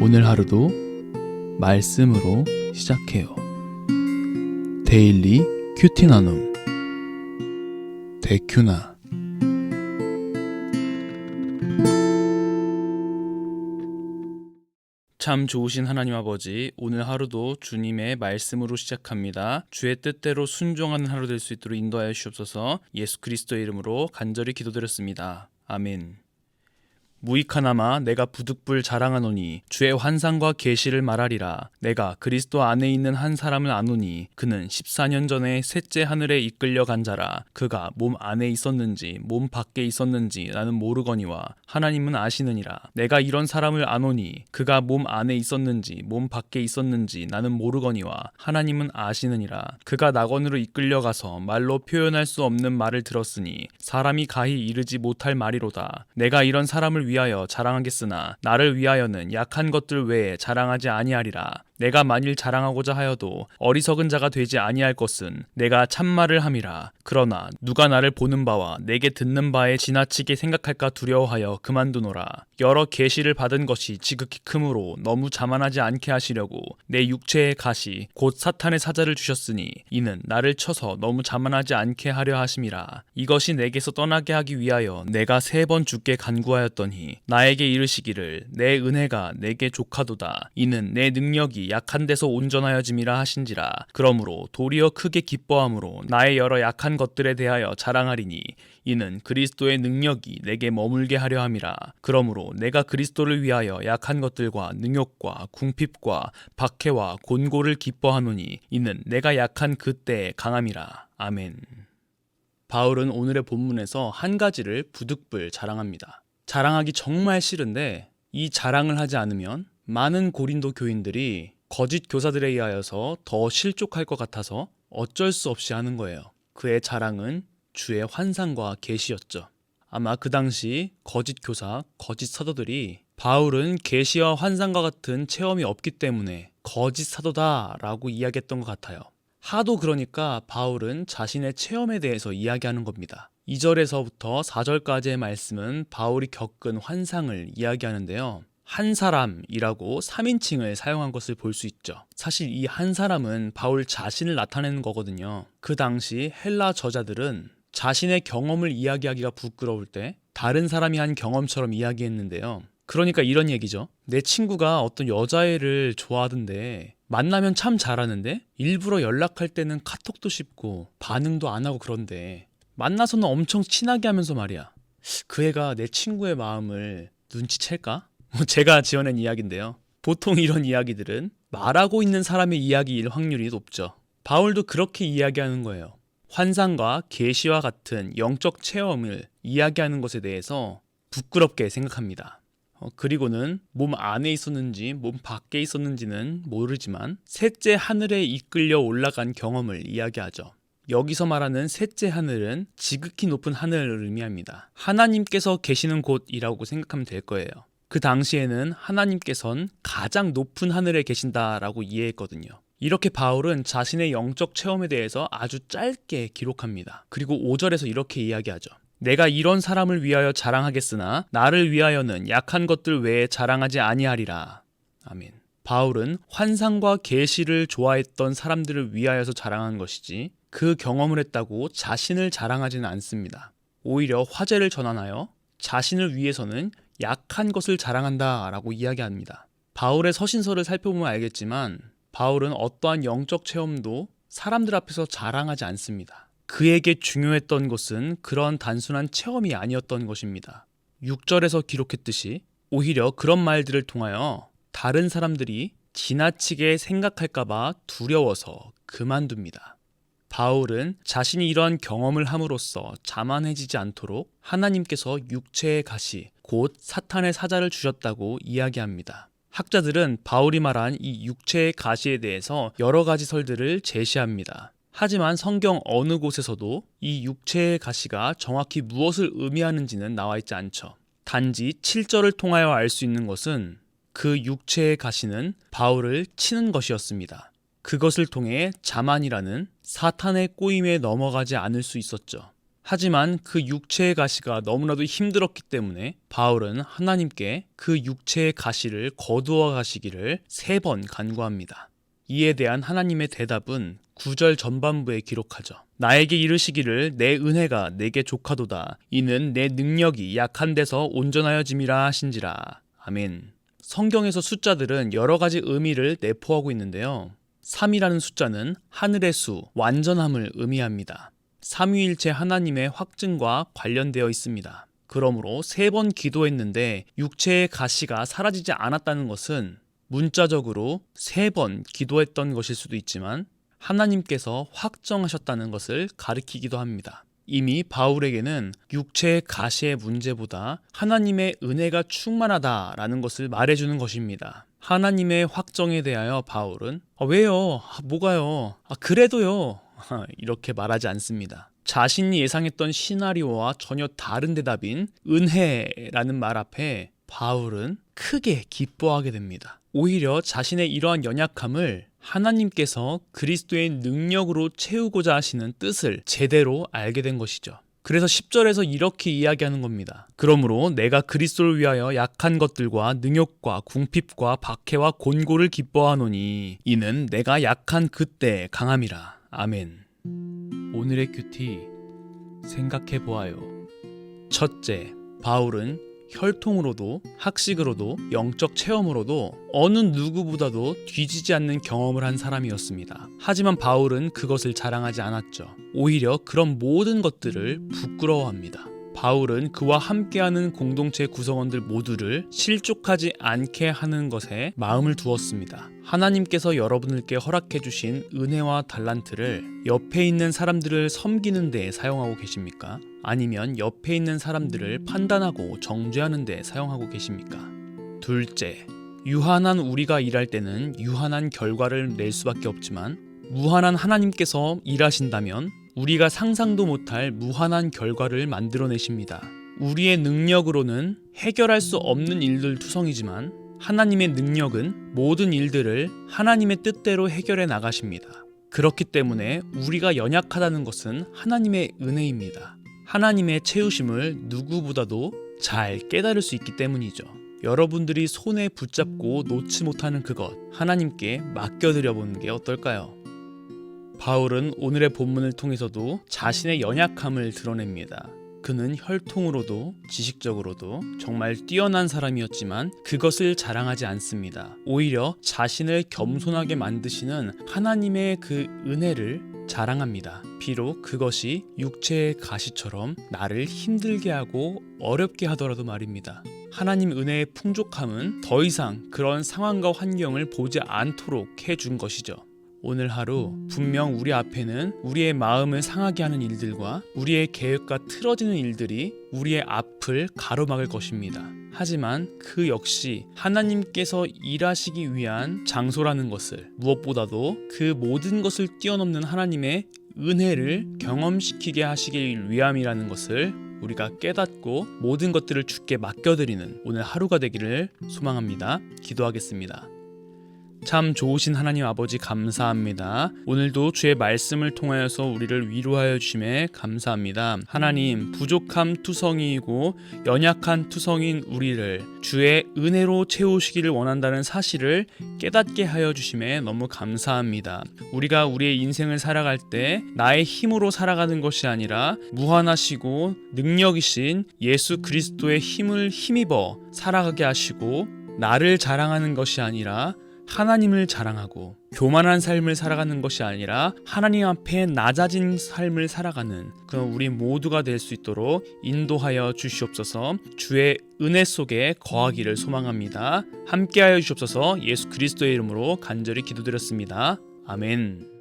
오늘 하루도 말씀으로 시작해요. 데일리 큐티 나눔 데큐나. 참 좋으신 하나님 아버지, 오늘 하루도 주님의 말씀으로 시작합니다. 주의 뜻대로 순종하는 하루 될 수 있도록 인도하여 주옵소서. 예수 그리스도의 이름으로 간절히 기도드렸습니다. 아멘. 무익하나마 내가 부득불 자랑하노니 주의 환상과 계시를 말하리라. 내가 그리스도 안에 있는 한 사람을 아노니 그는 14년 전에 셋째 하늘에 이끌려 간 자라. 그가 몸 안에 있었는지 몸 밖에 있었는지 나는 모르거니와 하나님은 아시느니라. 내가 이런 사람을 아노니 그가 몸 안에 있었는지 몸 밖에 있었는지 나는 모르거니와 하나님은 아시느니라. 그가 낙원으로 이끌려 가서 말로 표현할 수 없는 말을 들었으니 사람이 가히 이르지 못할 말이로다. 내가 이런 사람을 위하여 자랑하겠으나 나를 위하여는 약한 것들 외에 자랑하지 아니하리라. 내가 만일 자랑하고자 하여도 어리석은 자가 되지 아니할 것은 내가 참말을 함이라. 그러나 누가 나를 보는 바와 내게 듣는 바에 지나치게 생각할까 두려워하여 그만두노라. 여러 계시를 받은 것이 지극히 크므로 너무 자만하지 않게 하시려고 내 육체의 가시 곧 사탄의 사자를 주셨으니 이는 나를 쳐서 너무 자만하지 않게 하려 하심이라. 이것이 내게서 떠나게 하기 위하여 내가 3번 주께 간구하였더니 나에게 이르시기를 내 은혜가 내게 족하도다. 이는 내 능력이 약한 데서 온전하여짐이라 하신지라. 그러므로 도리어 크게 기뻐함으로 나의 여러 약한 것들에 대하여 자랑하리니 이는 그리스도의 능력이 내게 머물게 하려 함이라. 그러므로 내가 그리스도를 위하여 약한 것들과 능욕과 궁핍과 박해와 곤고를 기뻐하노니 이는 내가 약한 그때의 강함이라. 아멘. 바울은 오늘의 본문에서 한 가지를 부득불 자랑합니다. 자랑하기 정말 싫은데 이 자랑을 하지 않으면 많은 고린도 교인들이 거짓 교사들에 의하여서 더 실족할 것 같아서 어쩔 수 없이 하는 거예요. 그의 자랑은 주의 환상과 계시였죠. 아마 그 당시 거짓 교사, 거짓 사도들이 바울은 계시와 환상과 같은 체험이 없기 때문에 거짓 사도다라고 이야기했던 것 같아요. 하도 그러니까 바울은 자신의 체험에 대해서 이야기하는 겁니다. 2절에서부터 4절까지의 말씀은 바울이 겪은 환상을 이야기하는데요. 한 사람이라고 3인칭을 사용한 것을 볼 수 있죠. 사실 이 한 사람은 바울 자신을 나타내는 거거든요. 그 당시 헬라 저자들은 자신의 경험을 이야기하기가 부끄러울 때 다른 사람이 한 경험처럼 이야기했는데요. 그러니까 이런 얘기죠. 내 친구가 어떤 여자애를 좋아하던데 만나면 참 잘하는데 일부러 연락할 때는 카톡도 씹고 반응도 안 하고 그런데 만나서는 엄청 친하게 하면서 말이야. 그 애가 내 친구의 마음을 눈치챌까? 제가 지어낸 이야기인데요. 보통 이런 이야기들은 말하고 있는 사람의 이야기일 확률이 높죠. 바울도 그렇게 이야기하는 거예요. 환상과 계시와 같은 영적 체험을 이야기하는 것에 대해서 부끄럽게 생각합니다. 그리고는 몸 안에 있었는지 몸 밖에 있었는지는 모르지만 셋째 하늘에 이끌려 올라간 경험을 이야기하죠. 여기서 말하는 셋째 하늘은 지극히 높은 하늘을 의미합니다. 하나님께서 계시는 곳이라고 생각하면 될 거예요. 그 당시에는 하나님께서는 가장 높은 하늘에 계신다라고 이해했거든요. 이렇게 바울은 자신의 영적 체험에 대해서 아주 짧게 기록합니다. 그리고 5절에서 이렇게 이야기하죠. 내가 이런 사람을 위하여 자랑하겠으나 나를 위하여는 약한 것들 외에 자랑하지 아니하리라. 아멘. 바울은 환상과 계시를 좋아했던 사람들을 위하여서 자랑한 것이지 그 경험을 했다고 자신을 자랑하지는 않습니다. 오히려 화제를 전환하여 자신을 위해서는 약한 것을 자랑한다라고 이야기합니다. 바울의 서신서를 살펴보면 알겠지만 바울은 어떠한 영적 체험도 사람들 앞에서 자랑하지 않습니다. 그에게 중요했던 것은 그런 단순한 체험이 아니었던 것입니다. 6절에서 기록했듯이 오히려 그런 말들을 통하여 다른 사람들이 지나치게 생각할까봐 두려워서 그만둡니다. 바울은 자신이 이러한 경험을 함으로써 자만해지지 않도록 하나님께서 육체의 가시, 곧 사탄의 사자를 주셨다고 이야기합니다. 학자들은 바울이 말한 이 육체의 가시에 대해서 여러 가지 설들을 제시합니다. 하지만 성경 어느 곳에서도 이 육체의 가시가 정확히 무엇을 의미하는지는 나와 있지 않죠. 단지 7절을 통하여 알 수 있는 것은 그 육체의 가시는 바울을 치는 것이었습니다. 그것을 통해 자만이라는 사탄의 꼬임에 넘어가지 않을 수 있었죠. 하지만 그 육체의 가시가 너무나도 힘들었기 때문에 바울은 하나님께 그 육체의 가시를 거두어 가시기를 3번 간구합니다. 이에 대한 하나님의 대답은 9절 전반부에 기록하죠. 나에게 이르시기를 내 은혜가 내게 족하도다. 이는 내 능력이 약한 데서 온전하여짐이라 하신지라. 아멘. 성경에서 숫자들은 여러 가지 의미를 내포하고 있는데요. 3이라는 숫자는 하늘의 수, 완전함을 의미합니다. 삼위일체 하나님의 확증과 관련되어 있습니다. 그러므로 3번 기도했는데 육체의 가시가 사라지지 않았다는 것은 문자적으로 3번 기도했던 것일 수도 있지만 하나님께서 확정하셨다는 것을 가리키기도 합니다. 이미 바울에게는 육체의 가시의 문제보다 하나님의 은혜가 충만하다라는 것을 말해주는 것입니다. 하나님의 확정에 대하여 바울은 왜요? 뭐가요? 그래도요. 이렇게 말하지 않습니다. 자신이 예상했던 시나리오와 전혀 다른 대답인 은혜라는 말 앞에 바울은 크게 기뻐하게 됩니다. 오히려 자신의 이러한 연약함을 하나님께서 그리스도의 능력으로 채우고자 하시는 뜻을 제대로 알게 된 것이죠. 그래서 10절에서 이렇게 이야기하는 겁니다. 그러므로 내가 그리스도를 위하여 약한 것들과 능욕과 궁핍과 박해와 곤고를 기뻐하노니 이는 내가 약한 그때 강함이라. 아멘. 오늘의 큐티 생각해 보아요. 첫째, 바울은 혈통으로도 학식으로도 영적 체험으로도 어느 누구보다도 뒤지지 않는 경험을 한 사람이었습니다. 하지만 바울은 그것을 자랑하지 않았죠. 오히려 그런 모든 것들을 부끄러워합니다. 바울은 그와 함께하는 공동체 구성원들 모두를 실족하지 않게 하는 것에 마음을 두었습니다. 하나님께서 여러분들께 허락해 주신 은혜와 달란트를 옆에 있는 사람들을 섬기는 데 사용하고 계십니까? 아니면 옆에 있는 사람들을 판단하고 정죄하는 데 사용하고 계십니까? 둘째, 유한한 우리가 일할 때는 유한한 결과를 낼 수밖에 없지만 무한한 하나님께서 일하신다면 우리가 상상도 못할 무한한 결과를 만들어내십니다. 우리의 능력으로는 해결할 수 없는 일들 투성이지만 하나님의 능력은 모든 일들을 하나님의 뜻대로 해결해 나가십니다. 그렇기 때문에 우리가 연약하다는 것은 하나님의 은혜입니다. 하나님의 채우심을 누구보다도 잘 깨달을 수 있기 때문이죠. 여러분들이 손에 붙잡고 놓지 못하는 그것, 하나님께 맡겨드려 보는 게 어떨까요? 바울은 오늘의 본문을 통해서도 자신의 연약함을 드러냅니다. 그는 혈통으로도 지식적으로도 정말 뛰어난 사람이었지만 그것을 자랑하지 않습니다. 오히려 자신을 겸손하게 만드시는 하나님의 그 은혜를 자랑합니다. 비록 그것이 육체의 가시처럼 나를 힘들게 하고 어렵게 하더라도 말입니다. 하나님 은혜의 풍족함은 더 이상 그런 상황과 환경을 보지 않도록 해준 것이죠. 오늘 하루 분명 우리 앞에는 우리의 마음을 상하게 하는 일들과 우리의 계획과 틀어지는 일들이 우리의 앞을 가로막을 것입니다. 하지만 그 역시 하나님께서 일하시기 위한 장소라는 것을, 무엇보다도 그 모든 것을 뛰어넘는 하나님의 은혜를 경험시키게 하시길 위함이라는 것을 우리가 깨닫고 모든 것들을 주께 맡겨드리는 오늘 하루가 되기를 소망합니다. 기도하겠습니다. 참 좋으신 하나님 아버지 감사합니다. 오늘도 주의 말씀을 통하여서 우리를 위로하여 주심에 감사합니다. 하나님, 부족함 투성이이고 연약한 투성인 우리를 주의 은혜로 채우시기를 원한다는 사실을 깨닫게 하여 주심에 너무 감사합니다. 우리가 우리의 인생을 살아갈 때 나의 힘으로 살아가는 것이 아니라 무한하시고 능력이신 예수 그리스도의 힘을 힘입어 살아가게 하시고, 나를 자랑하는 것이 아니라 하나님을 자랑하고, 교만한 삶을 살아가는 것이 아니라 하나님 앞에 낮아진 삶을 살아가는 그런 우리 모두가 될 수 있도록 인도하여 주시옵소서. 주의 은혜 속에 거하기를 소망합니다. 함께하여 주시옵소서. 예수 그리스도의 이름으로 간절히 기도드렸습니다. 아멘.